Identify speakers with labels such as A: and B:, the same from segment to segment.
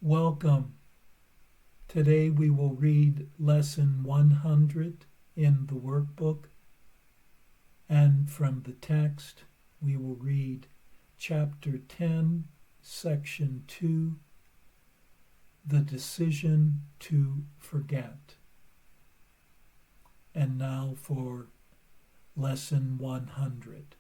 A: Welcome. Today we will read Lesson 100 in the workbook, and from the text we will read Chapter 10, Section 2, The Decision to Forget. And now for Lesson 100.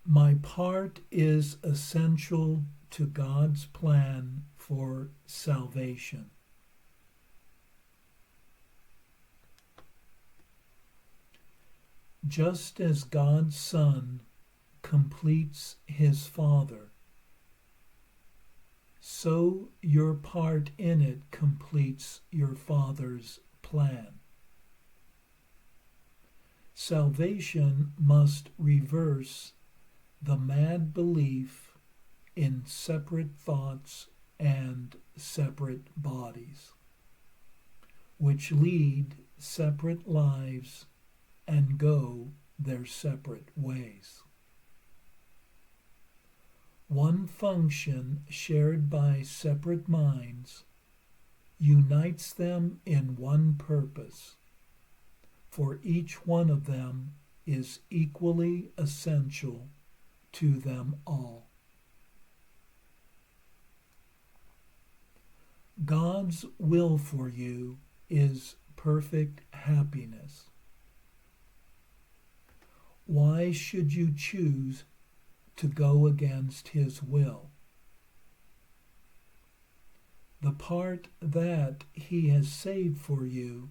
A: My part is essential to God's plan for salvation. Just as God's Son completes his Father, so your part in it completes your Father's plan. Salvation must reverse the mad belief in separate thoughts and separate bodies, which lead separate lives and go their separate ways. One function shared by separate minds unites them in one purpose, for each one of them is equally essential to them all. God's will for you is perfect happiness. Why should you choose to go against his will? The part that he has saved for you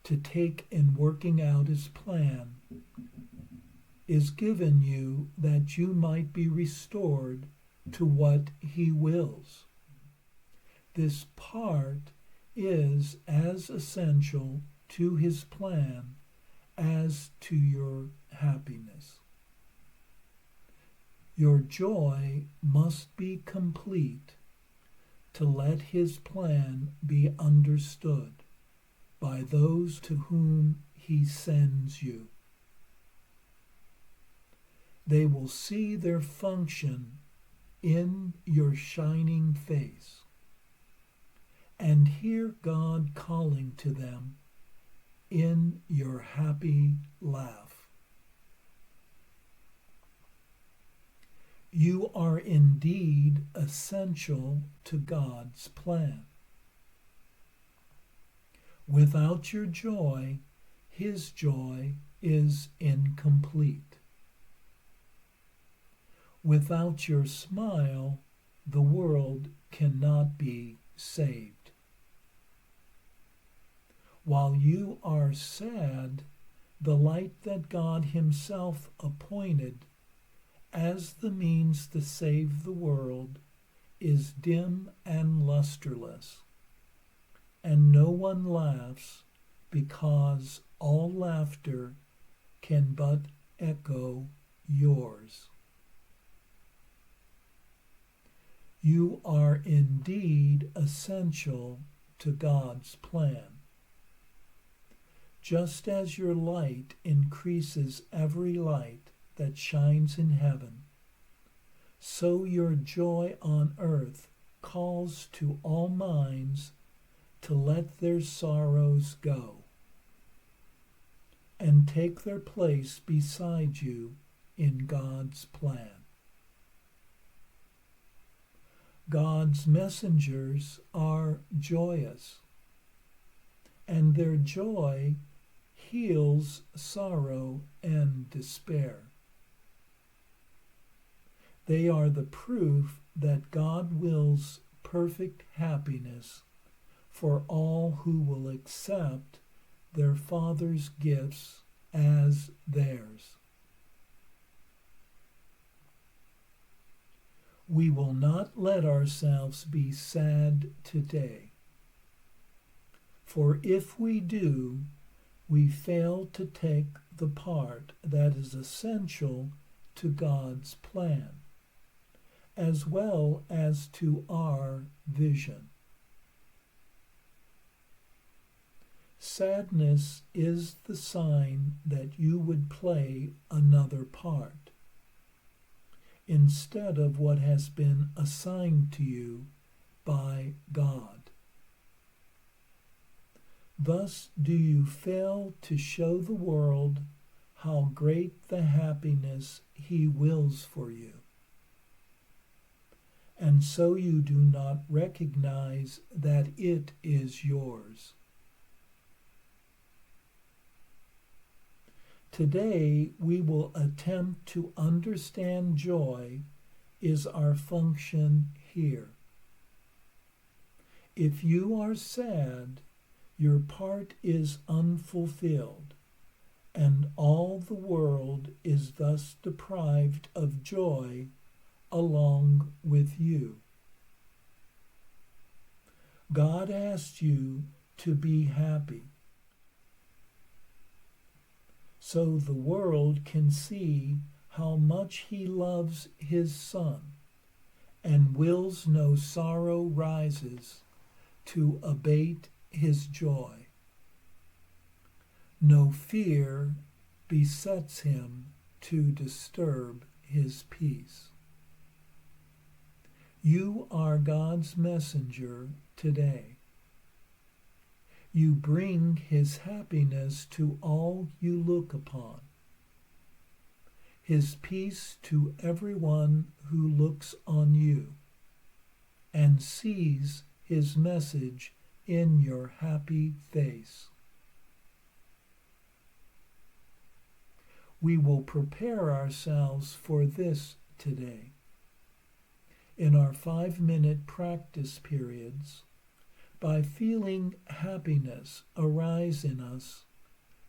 A: to take in working out his plan is given you that you might be restored to what he wills. This part is as essential to his plan as to your happiness. Your joy must be complete to let his plan be understood by those to whom he sends you. They will see their function in your shining face and hear God calling to them in your happy laugh. You are indeed essential to God's plan. Without your joy, his joy is incomplete. Without your smile, the world cannot be saved. While you are sad, the light that God himself appointed as the means to save the world is dim and lusterless, and no one laughs because all laughter can but echo yours. You are indeed essential to God's plan. Just as your light increases every light that shines in heaven, so your joy on earth calls to all minds to let their sorrows go and take their place beside you in God's plan. God's messengers are joyous, and their joy heals sorrow and despair. They are the proof that God wills perfect happiness for all who will accept their Father's gifts as theirs. We will not let ourselves be sad today, for if we do, we fail to take the part that is essential to God's plan, as well as to our vision. Sadness is the sign that you would play another part. instead of what has been assigned to you by God. Thus do you fail to show the world how great the happiness He wills for you. And so you do not recognize that it is yours. Today we will attempt to understand joy is our function here. If you are sad, your part is unfulfilled, and all the world is thus deprived of joy along with you. God asks you to be happy, so the world can see how much He loves His Son and wills no sorrow rises to abate His joy. No fear besets Him to disturb His peace. You are God's messenger today. You bring His happiness to all you look upon, His peace to everyone who looks on you, and sees His message in your happy face. We will prepare ourselves for this today. In our 5-minute practice periods, by feeling happiness arise in us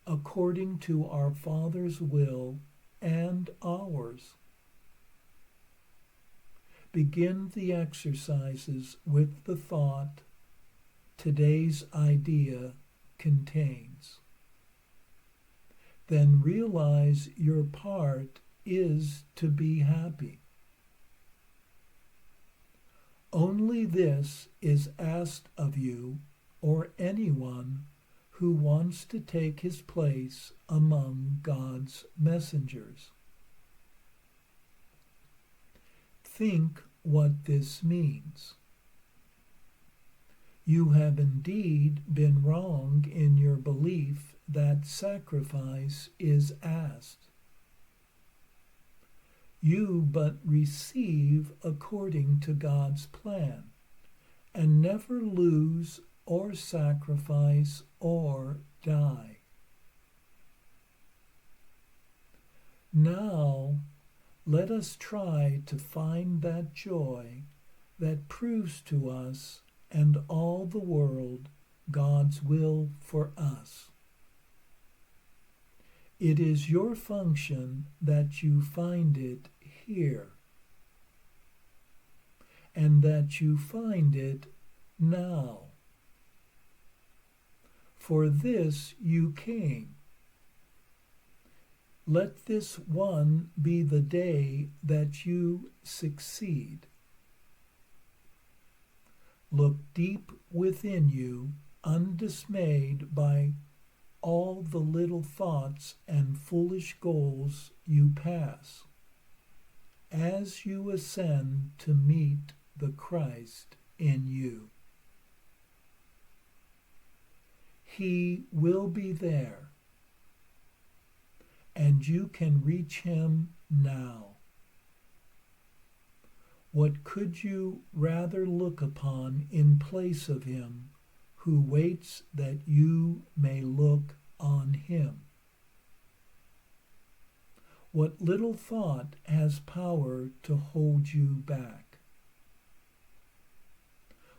A: according to our Father's will and ours. Begin the exercises with the thought today's idea contains. Then realize your part is to be happy. Only this is asked of you or anyone who wants to take his place among God's messengers. Think what this means. You have indeed been wrong in your belief that sacrifice is asked. You but receive according to God's plan, and never lose or sacrifice or die. Now, let us try to find that joy that proves to us and all the world God's will for us. It is your function that you find it here, and that you find it now. For this you came. Let this one be the day that you succeed. Look deep within you, undismayed by all the little thoughts and foolish goals you pass, as you ascend to meet the Christ in you. He will be there, and you can reach Him now. What could you rather look upon in place of Him who waits that you may look on Him? What little thought has power to hold you back?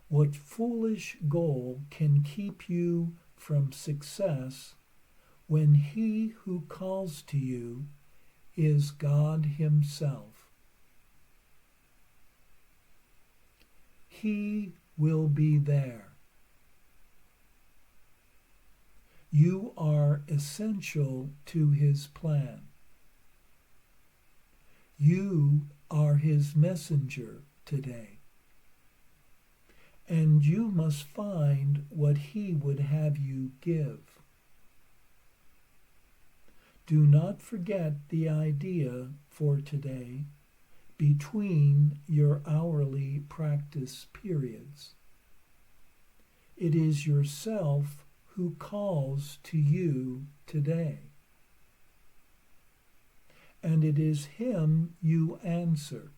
A: What foolish goal can keep you from success when He who calls to you is God Himself? He will be there. You are essential to His plan. You are His messenger today, and you must find what He would have you give. Do not forget the idea for today between your hourly practice periods. It is yourself who calls to you today. And it is him you answer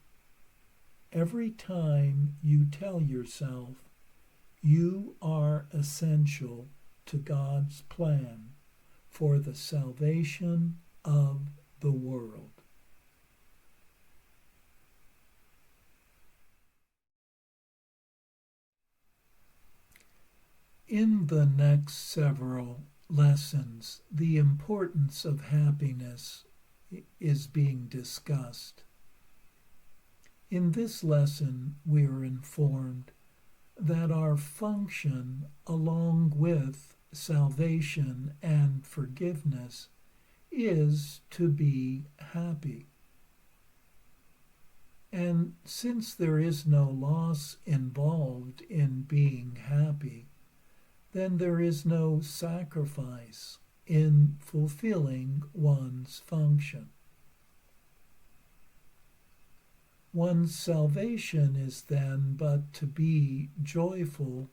A: every time you tell yourself you are essential to God's plan for the salvation of the world. In the next several lessons, the importance of happiness is being discussed. In this lesson, we are informed that our function, along with salvation and forgiveness, is to be happy. And since there is no loss involved in being happy, then there is no sacrifice in fulfilling one's function. One's salvation is then but to be joyful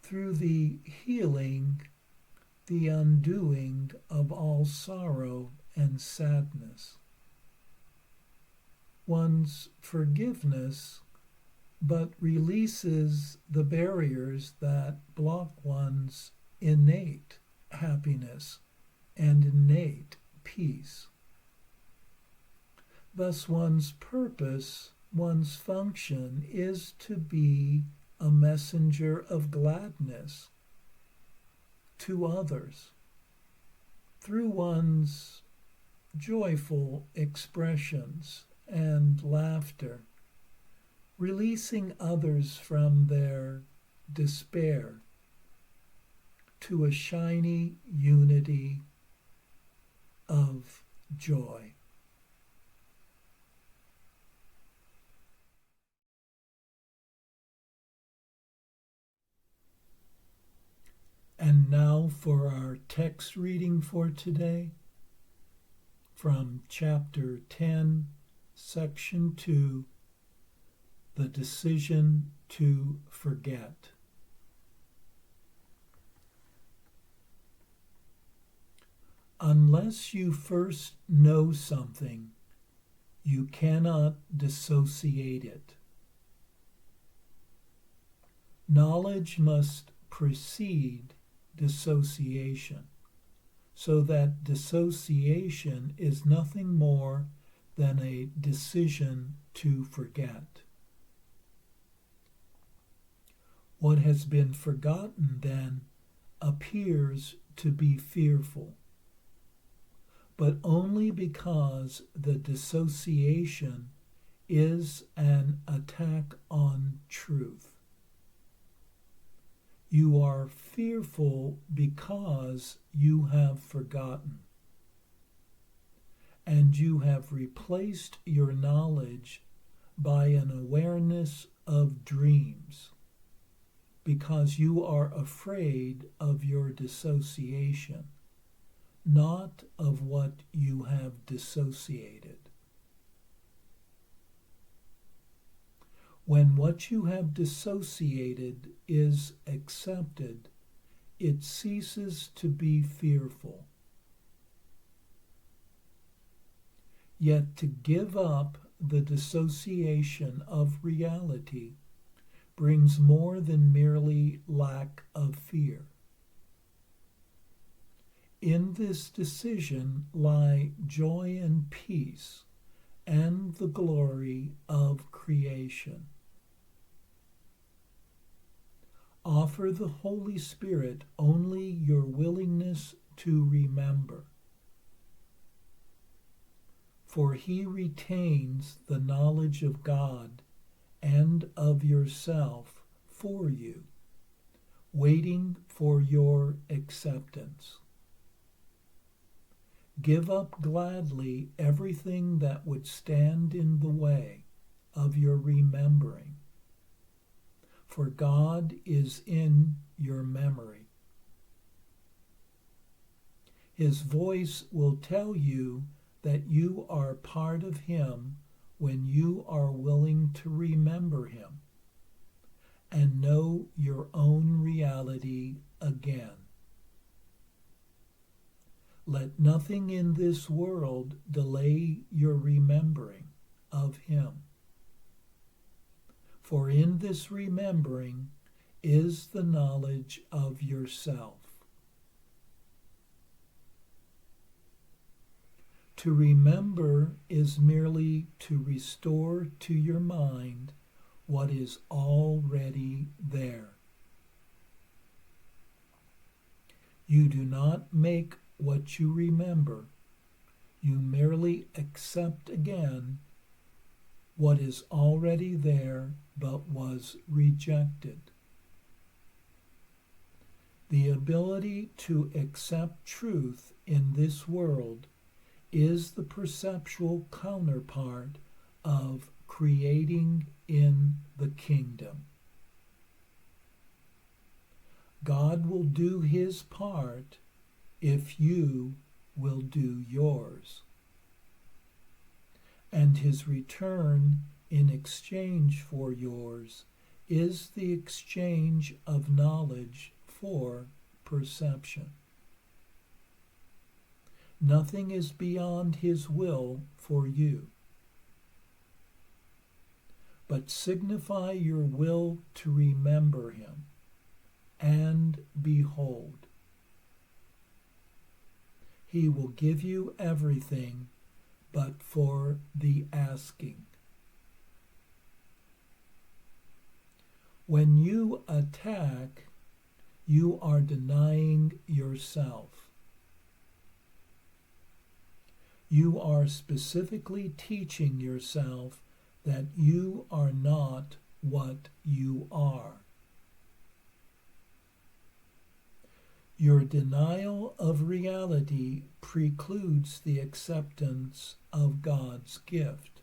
A: through the healing, the undoing of all sorrow and sadness. One's forgiveness but releases the barriers that block one's innate happiness and innate peace. Thus, one's purpose, one's function is to be a messenger of gladness to others through one's joyful expressions and laughter, releasing others from their despair to a shiny unity of joy. And now for our text reading for today, from chapter 10, section 2, The Decision to Forget. Unless you first know something, you cannot dissociate it. Knowledge must precede dissociation, so that dissociation is nothing more than a decision to forget. What has been forgotten then appears to be fearful, but only because the dissociation is an attack on truth. You are fearful because you have forgotten, and you have replaced your knowledge by an awareness of dreams, because you are afraid of your dissociation, not of what you have dissociated. When what you have dissociated is accepted, it ceases to be fearful. Yet to give up the dissociation of reality brings more than merely lack of fear. In this decision lie joy and peace and the glory of creation. Offer the Holy Spirit only your willingness to remember, for he retains the knowledge of God and of yourself for you, waiting for your acceptance. Give up gladly everything that would stand in the way of your remembering, for God is in your memory. His voice will tell you that you are part of him when you are willing to remember him and know your own reality again. Let nothing in this world delay your remembering of him. For in this remembering is the knowledge of yourself. To remember is merely to restore to your mind what is already there. You do not make what you remember. You merely accept again what is already there but was rejected. The ability to accept truth in this world is the perceptual counterpart of creating in the kingdom. God will do his part if you will do yours. And his return in exchange for yours is the exchange of knowledge for perception. Nothing is beyond his will for you. But signify your will to remember him, and behold, he will give you everything but for the asking. When you attack, you are denying yourself. You are specifically teaching yourself that you are not what you are. Your denial of reality precludes the acceptance of God's gift,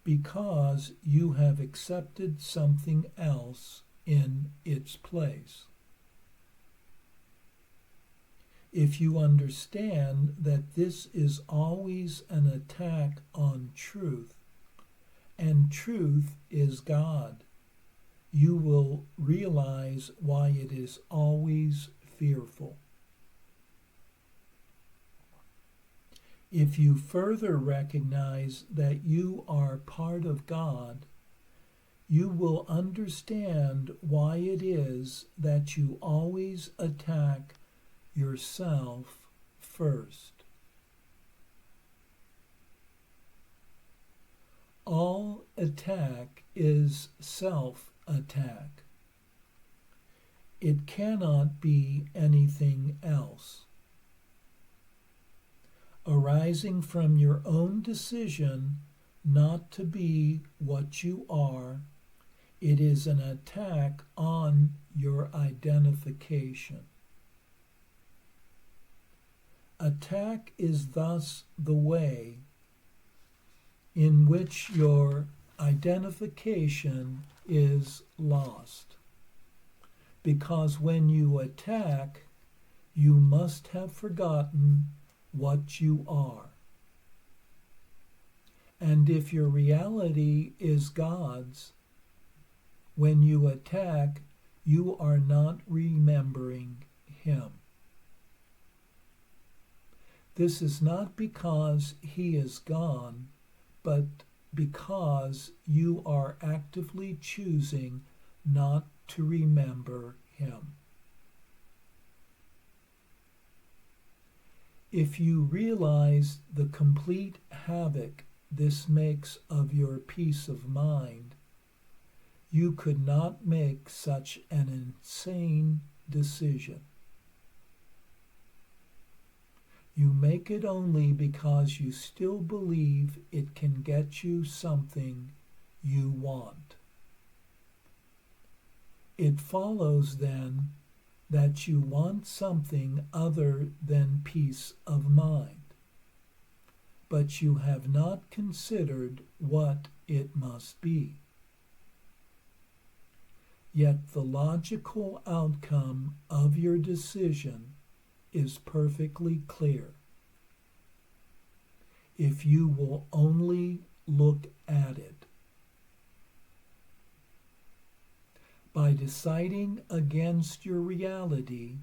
A: because you have accepted something else in its place. If you understand that this is always an attack on truth, and truth is God, you will realize why it is always fearful. If you further recognize that you are part of God, you will understand why it is that you always attack yourself first. All attack is self-attack. It cannot be anything else. Arising from your own decision not to be what you are, it is an attack on your identification. Attack is thus the way in which your identification is lost. Because when you attack, you must have forgotten what you are. And if your reality is God's, when you attack, you are not remembering him. This is not because he is gone, but because you are actively choosing not to remember him. If you realize the complete havoc this makes of your peace of mind, you could not make such an insane decision. You make it only because you still believe it can get you something you want. It follows then that you want something other than peace of mind, but you have not considered what it must be. Yet the logical outcome of your decision is perfectly clear. If you will only look at it. By deciding against your reality,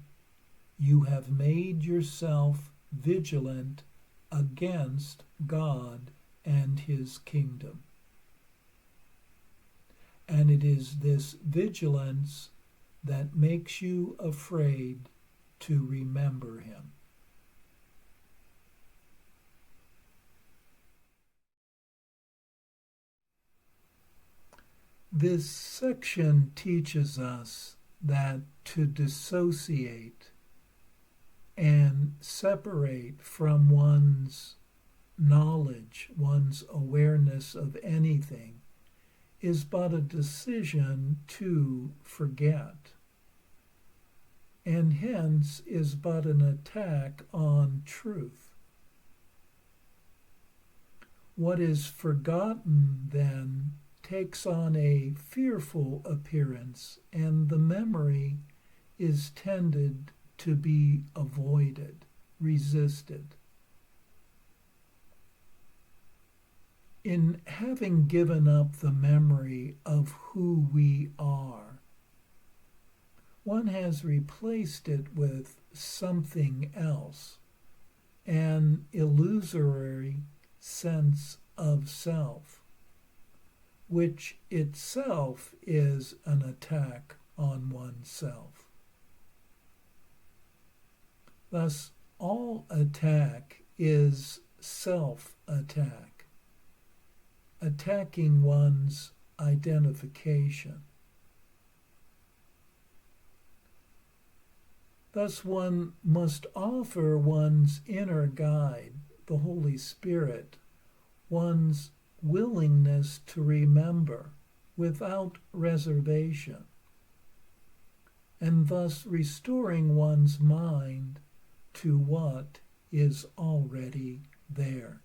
A: you have made yourself vigilant against God and his kingdom. And it is this vigilance that makes you afraid to remember him. This section teaches us that to dissociate and separate from one's knowledge, one's awareness of anything, is but a decision to forget, and hence is but an attack on truth. What is forgotten, then, takes on a fearful appearance, and the memory is tended to be avoided, resisted. In having given up the memory of who we are, one has replaced it with something else, an illusory sense of self, which itself is an attack on oneself. Thus, all attack is self-attack, attacking one's identification. Thus, one must offer one's inner guide, the Holy Spirit, one's willingness to remember without reservation, and thus restoring one's mind to what is already there.